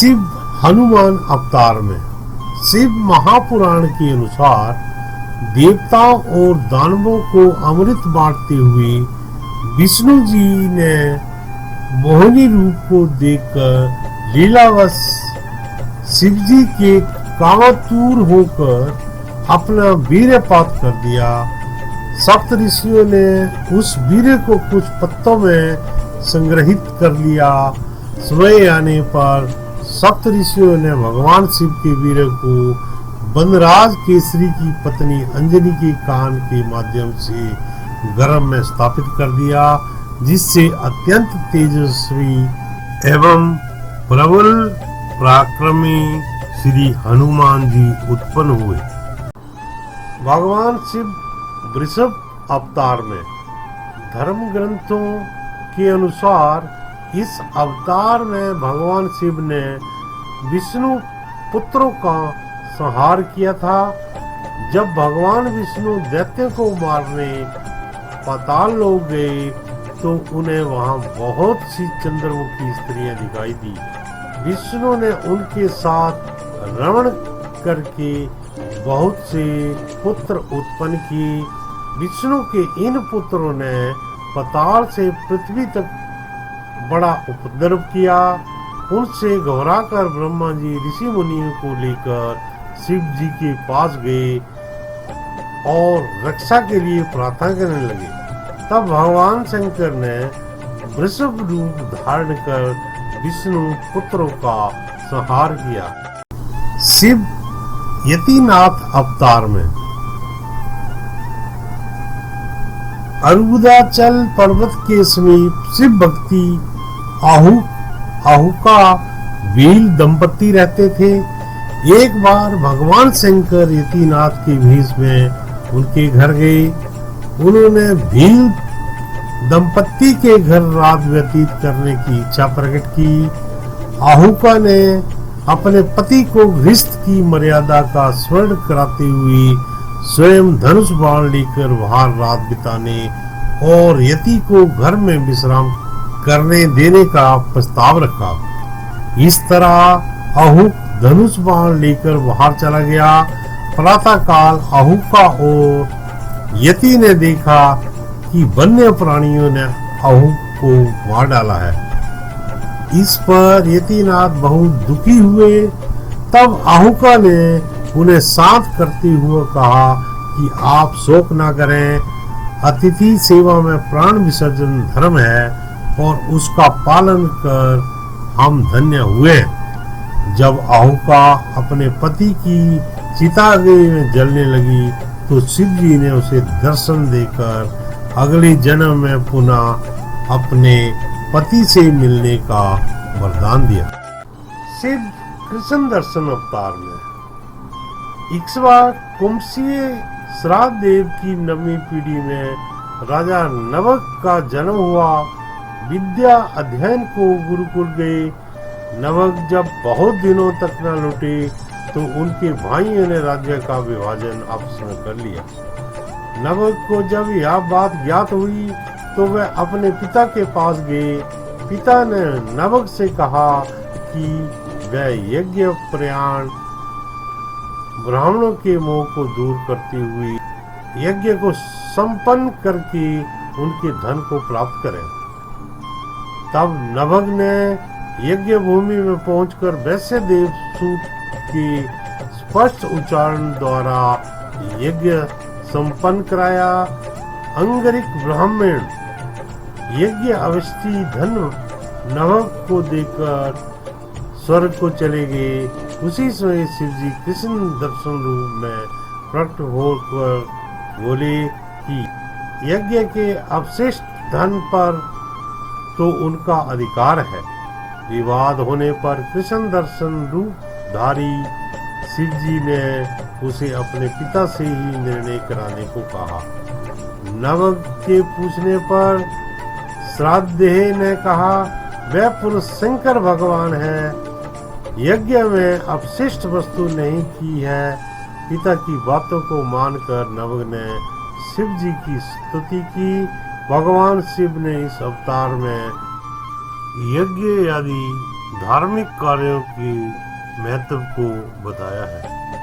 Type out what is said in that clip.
शिव हनुमान अवतार में शिव महापुराण के अनुसार देवताओं और दानवों को अमृत बांटते हुए विष्णु जी ने मोहिनी रूप को देखकर लीलावश शिव जी के कामातुर होकर अपना वीर्यपात कर दिया। सप्त ऋषियों ने उस वीर्य को कुछ पत्तों में संग्रहित कर लिया। समय आने पर सप्त ऋषियों ने भगवान शिव के वीर्य को वनराज केसरी की पत्नी अंजनी के कान के माध्यम से गर्भ में स्थापित कर दिया, जिससे अत्यंत तेजस्वी एवं प्रबल पराक्रमी श्री हनुमान जी उत्पन्न हुए। भगवान शिव वृषभ अवतार में धर्म ग्रंथों के अनुसार इस अवतार में भगवान शिव ने विष्णु पुत्रों का संहार किया था। जब भगवान विष्णु दैत्य को मारने पाताल लोक गए तो उन्हें वहां बहुत सी चंद्रमुखी स्त्रियां दिखाई दी। विष्णु ने उनके साथ रमण करके बहुत से पुत्र उत्पन्न किए। विष्णु के इन पुत्रों ने पाताल से पृथ्वी तक बड़ा उपद्रव किया। उनसे घबराकर ब्रह्मा जी ऋषि मुनियों को लेकर शिव जी के पास गए और रक्षा के लिए प्रार्थना करने लगे। तब भगवान शंकर ने वृषभ रूप धारण कर विष्णु पुत्रों का संहार किया। शिव यतिनाथ अवतार में अर्बुदाचल पर्वत के समीप शिव भक्ति आहुका वील दंपति रहते थे। एक बार भगवान शंकर यतिनाथ के भेष में उनके घर गए। उन्होंने भील दंपति के घर रात व्यतीत करने की इच्छा प्रकट की। आहुका ने अपने पति को गृहस्थ की मर्यादा का स्मरण कराते हुए स्वयं धनुष बाण लेकर बाहर रात बिताने और यति को घर में विश्राम करने देने का प्रस्ताव रखा। इस तरह आहुक धनुष बाण लेकर बाहर चला गया। प्रातः काल आहुका और यति ने देखा कि वन्य प्राणियों ने आहुक को मार डाला है। इस पर यतिनाथ बहुत दुखी हुए। तब आहुका ने उन्हें शांत करते हुए कहा कि आप शोक न करें, अतिथि सेवा में प्राण विसर्जन धर्म है और उसका पालन कर हम धन्य हुए। जब आहुका अपने पति की चिता में जलने लगी तो शिव जी ने उसे दर्शन देकर अगले जन्म में पुनः अपने पति से मिलने का वरदान दिया। शिव कृष्ण दर्शन अवतार में इक्ष्वाकु वंशीय श्राद्ध देव की 9वीं पीढ़ी में राजा नवक का जन्म हुआ। विद्या अध्ययन को गुरुकुल गए। नवक जब बहुत दिनों तक न लौटे तो उनके भाइयों ने राज्य का विभाजन आपस में कर लिया। नवक को जब यह बात ज्ञात हुई तो वह अपने पिता के पास गए। पिता ने नवक से कहा कि वह यज्ञ प्रयाण ब्राह्मणों के मोह को दूर करते हुए यज्ञ को संपन्न करके उनके धन को प्राप्त करें। तब नभग ने यज्ञ भूमि में पहुंचकर वैश्य देव सूत के स्पष्ट उच्चारण द्वारा यज्ञ संपन्न कराया। अंगरिक ब्राह्मण यज्ञ अवस्थी धन नभग को देकर स्वर्ग को चले गए। उसी समय शिव जी कृष्ण दर्शन रूप में प्रकट होकर बोले कि यज्ञ के अवशिष्ट धन पर तो उनका अधिकार है। विवाद होने पर कृष्ण दर्शन रूप धारी शिव जी ने उसे अपने पिता से ही निर्णय कराने को कहा। नवक के पूछने पर श्राद्धेय ने कहा, वह पुरुष शंकर भगवान है, यज्ञ में अपशिष्ट वस्तु नहीं की है। पिता की बातों को मानकर नवक ने शिव जी की स्तुति की। भगवान शिव ने इस अवतार में यज्ञ आदि धार्मिक कार्यों की महत्व को बताया है।